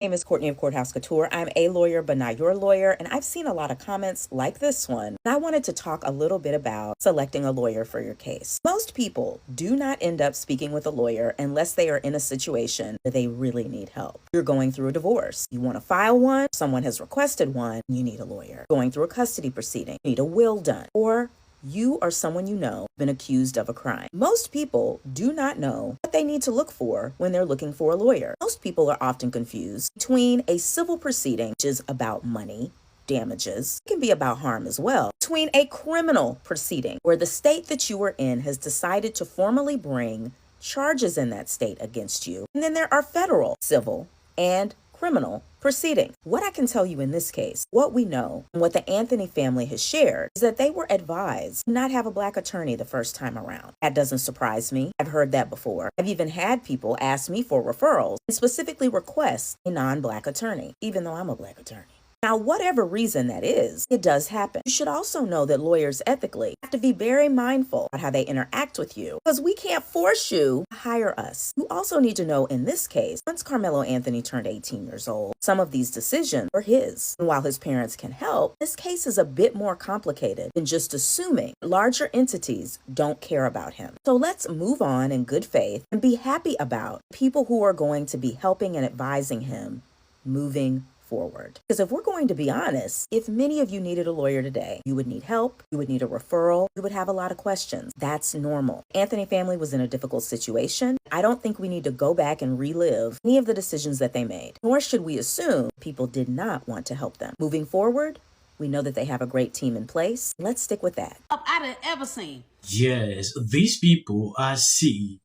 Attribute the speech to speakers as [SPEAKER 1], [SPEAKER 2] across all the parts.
[SPEAKER 1] My name is Courtney of Courthouse Couture. I'm a lawyer, but not your lawyer, and I've seen a lot of comments like this one. And I wanted to talk a little bit about selecting a lawyer for your case. Most people do not end up speaking with a lawyer unless they are in a situation where they really need help. You're going through a divorce. You want to file one, someone has requested one, you need a lawyer. Going through a custody proceeding, you need a will done, or you or someone you know been accused of a crime. Most people do not know what they need to look for when they're looking for a lawyer. Most people are often confused between a civil proceeding, which is about money, damages, it can be about harm as well, between a criminal proceeding where the state that you are in has decided to formally bring charges in that state against you. And then there are federal, civil, and criminal proceedings. What I can tell you in this case, what we know and what the Anthony family has shared is that they were advised to not have a Black attorney the first time around. That doesn't surprise me. I've heard that before. I've even had people ask me for referrals and specifically request a non-Black attorney, even though I'm a Black attorney. Now, whatever reason that is, it does happen. You should also know that lawyers ethically have to be very mindful about how they interact with you because we can't force you to hire us. You also need to know in this case, once Karmelo Anthony turned 18 years old, some of these decisions were his. And while his parents can help, this case is a bit more complicated than just assuming larger entities don't care about him. So let's move on in good faith and be happy about people who are going to be helping and advising him moving forward. Because if we're going to be honest, if many of you needed a lawyer today, you would need help, you would need a referral, you would have a lot of questions. That's normal. Anthony family was in a difficult situation. I don't think we need to go back and relive any of the decisions that they made, nor should we assume people did not want to help them. Moving forward, we know that they have a great team in place. Let's stick with that.
[SPEAKER 2] I've ever seen.
[SPEAKER 3] Yes, these people I see.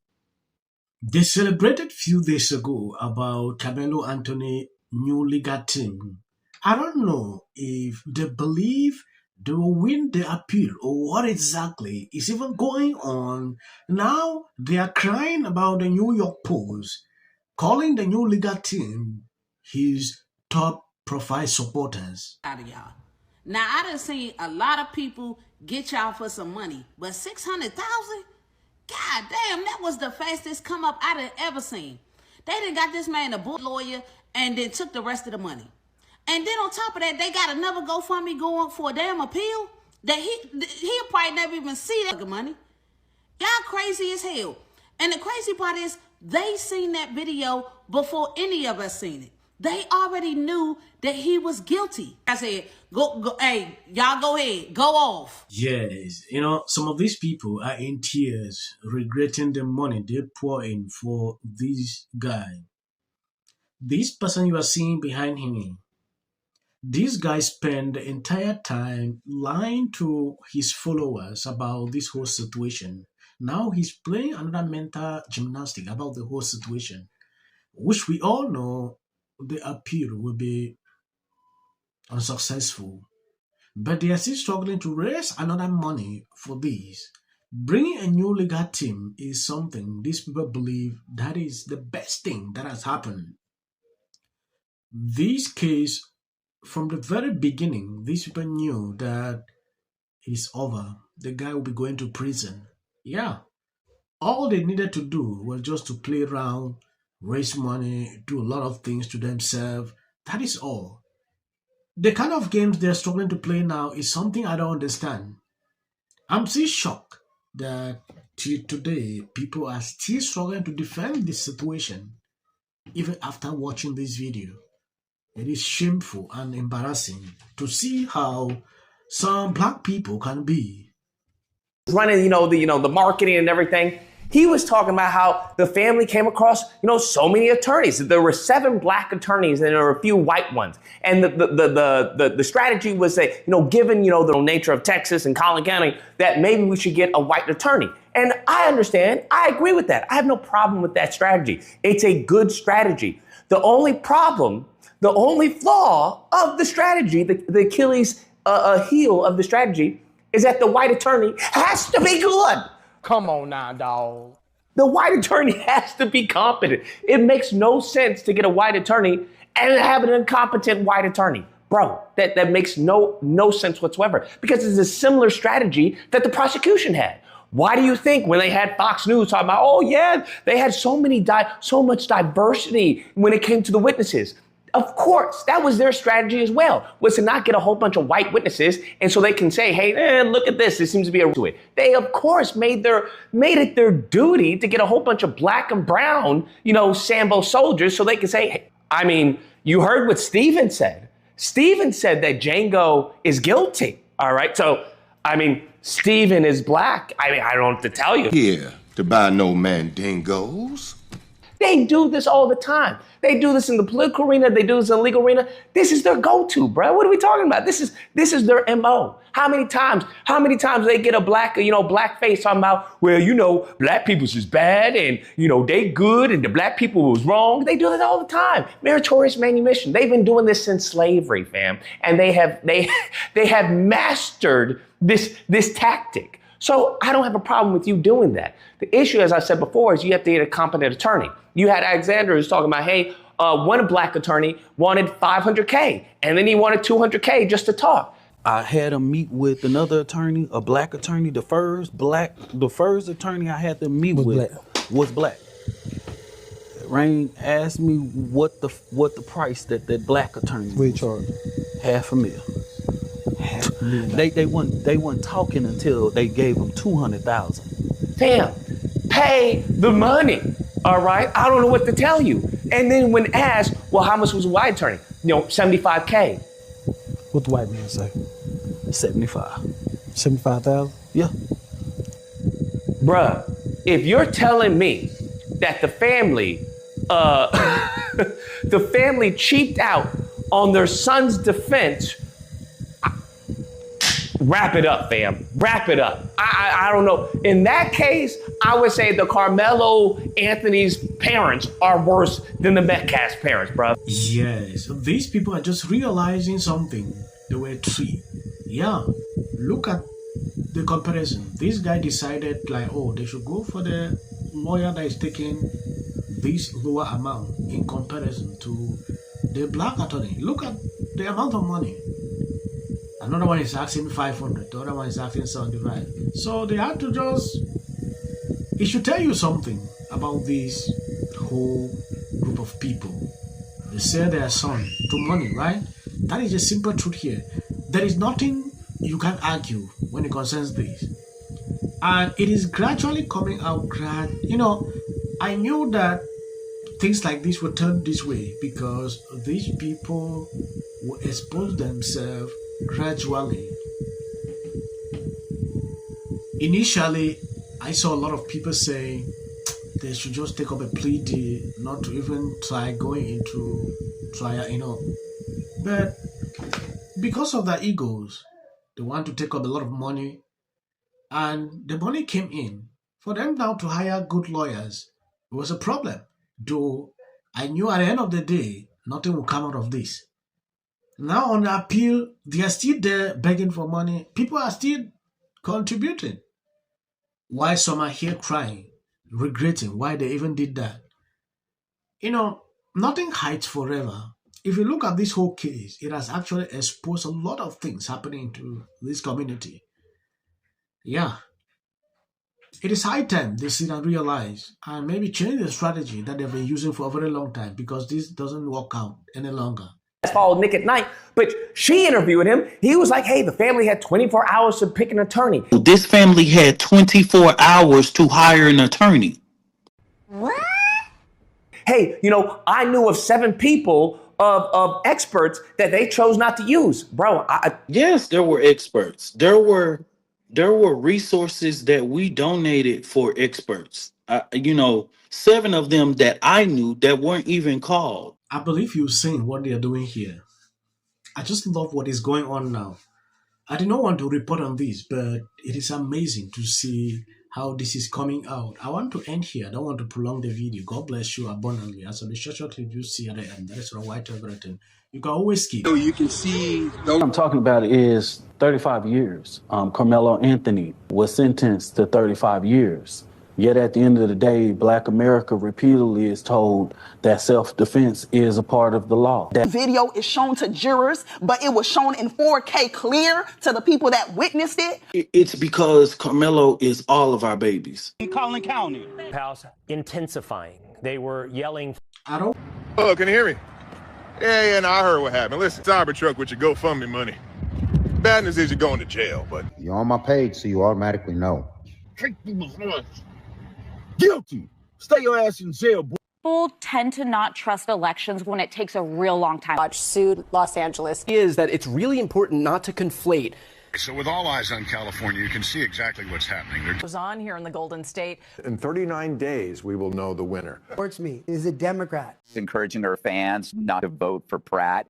[SPEAKER 3] They celebrated few days ago about Karmelo Anthony new legal team. I don't know if they believe they will win the appeal or what exactly is even going on. Now they are crying about the New York Post, calling the new legal team his top profile supporters.
[SPEAKER 2] Out of y'all. Now I done seen a lot of people get y'all for some money, but 600,000? God damn, that was the fastest come up I done ever seen. They done got this man a book lawyer and then took the rest of the money. And then on top of that, they got another GoFundMe going for a damn appeal that he'll probably never even see that money. Y'all crazy as hell. And the crazy part is they seen that video before any of us seen it. They already knew that he was guilty. I said, go, hey, y'all go ahead, go off.
[SPEAKER 3] Yes, some of these people are in tears, regretting the money they pour in for this guy. This person you are seeing behind him, this guy spent the entire time lying to his followers about this whole situation. Now he's playing another mental gymnastic about the whole situation, which we all know the appeal will be unsuccessful. But they are still struggling to raise another money for this. Bringing a new legal team is something these people believe that is the best thing that has happened. This case, from the very beginning, these people knew that it's over. The guy will be going to prison. Yeah. All they needed to do was just to play around, raise money, do a lot of things to themselves. That is all. The kind of games they're struggling to play now is something I don't understand. I'm still shocked that till today, people are still struggling to defend this situation, even after watching this video. It is shameful and embarrassing to see how some Black people can be.
[SPEAKER 4] Running, the marketing and everything. He was talking about how the family came across, so many attorneys. There were 7 Black attorneys and there were a few white ones. And the strategy was that, given, the nature of Texas and Collin County, that maybe we should get a white attorney. And I understand. I agree with that. I have no problem with that strategy. It's a good strategy. The only problem, the only flaw of the strategy, the Achilles heel of the strategy, is that the white attorney has to be good.
[SPEAKER 5] Come on now, dog.
[SPEAKER 4] The white attorney has to be competent. It makes no sense to get a white attorney and have an incompetent white attorney. Bro, that makes no sense whatsoever, because it's a similar strategy that the prosecution had. Why do you think when they had Fox News talking about, oh yeah, they had so much diversity when it came to the witnesses? Of course, that was their strategy as well, was to not get a whole bunch of white witnesses, and so they can say, hey, look at this, there seems to be a to it. They, of course, made it their duty to get a whole bunch of black and brown, Sambo soldiers, so they can say, hey, I mean, you heard what Steven said. Steven said that Django is guilty, all right? So, I mean, Steven is black. I mean, I don't have to tell you.
[SPEAKER 6] Here to buy no mandingos.
[SPEAKER 4] They do this all the time. They do this in the political arena. They do this in the legal arena. This is their go-to, bro. What are we talking about? This is their MO. How many times they get a black face talking about, well, black people's is bad and, they good and the black people was wrong. They do that all the time. Meritorious manumission. They've been doing this since slavery, fam. And they have mastered this tactic. So I don't have a problem with you doing that. The issue, as I said before, is you have to get a competent attorney. You had Alexander who's talking about, hey, one black attorney wanted $500K, and then he wanted $200K just to talk.
[SPEAKER 7] I had him meet with another attorney, a black attorney. The first attorney I had to meet was black. Rain asked me what the price that black attorney
[SPEAKER 8] we charge
[SPEAKER 7] $500,000. They weren't talking until they gave him $200,000.
[SPEAKER 4] Fam, pay the money. All right, I don't know what to tell you. And then when asked, well, how much was a white attorney? $75K.
[SPEAKER 8] What the white man say?
[SPEAKER 7] 75.
[SPEAKER 8] 75,000?
[SPEAKER 7] Yeah.
[SPEAKER 4] Bruh, if you're telling me that the family cheaped out on their son's defense, wrap it up, fam. Wrap it up. I don't know. In that case, I would say the Karmelo Anthony's parents are worse than the Metcalf's parents, bro.
[SPEAKER 3] Yes, these people are just realizing something. They were three. Yeah, look at the comparison. This guy decided they should go for the lawyer that is taking this lower amount in comparison to the black attorney. Look at the amount of money. Another one is asking 500, the other one is asking 75. So they had to it should tell you something about this whole group of people. They sell their son to money, right? That is a simple truth here. There is nothing you can argue when it concerns this. And it is gradually coming out. I knew that things like this would turn this way because these people will expose themselves gradually. Initially, I saw a lot of people saying they should just take up a plea deal, not to even try going into trial, But because of their egos, they want to take up a lot of money, and the money came in. For them now to hire good lawyers, it was a problem. Though I knew at the end of the day, nothing will come out of this. Now on the appeal, they are still there begging for money. People are still contributing. Why some are here crying, regretting why they even did that. Nothing hides forever. If you look at this whole case, it has actually exposed a lot of things happening to this community. Yeah. It is high time they sit and realize and maybe change the strategy that they've been using for a very long time because this doesn't work out any longer.
[SPEAKER 4] Followed Nick at night, but she interviewed him. He was like, hey, the family had 24 hours to pick an attorney.
[SPEAKER 9] This family had 24 hours to hire an attorney.
[SPEAKER 10] What?
[SPEAKER 4] Hey, I knew of 7 people of experts that they chose not to use. Bro,
[SPEAKER 9] Yes, there were experts. There were resources that we donated for experts. 7 of them that I knew that weren't even called.
[SPEAKER 3] I believe you've seen what they are doing here. I just love what is going on now. I did not want to report on this, but it is amazing to see how this is coming out. I want to end here. I don't want to prolong the video. God bless you abundantly. As of the short clip you see at the end, that is a white everything. You can always skip.
[SPEAKER 6] So you can see
[SPEAKER 7] What I'm talking about is 35 years. Karmelo Anthony was sentenced to 35 years. Yet at the end of the day, Black America repeatedly is told that self-defense is a part of the law.
[SPEAKER 10] The video is shown to jurors, but it was shown in 4K clear to the people that witnessed it.
[SPEAKER 9] It's because Karmelo is all of our babies.
[SPEAKER 11] In Collin County.
[SPEAKER 12] House intensifying. They were yelling.
[SPEAKER 3] I don't.
[SPEAKER 6] Oh, can you hear me? Yeah, no, I heard what happened. Listen, Cybertruck with your GoFundMe money. Bad news is you're going to jail, but...
[SPEAKER 11] You're on my page, so you automatically know.
[SPEAKER 12] Guilty. Stay your ass in jail, boy.
[SPEAKER 13] People tend to not trust elections when it takes a real long time.
[SPEAKER 14] Watch sued Los Angeles.
[SPEAKER 15] Is that it's really important not to conflate.
[SPEAKER 16] So with all eyes on California, you can see exactly what's happening.
[SPEAKER 17] It goes on here in the Golden State.
[SPEAKER 18] In 39 days, we will know the winner.
[SPEAKER 19] Towards me is a Democrat.
[SPEAKER 20] Encouraging her fans not to vote for Pratt.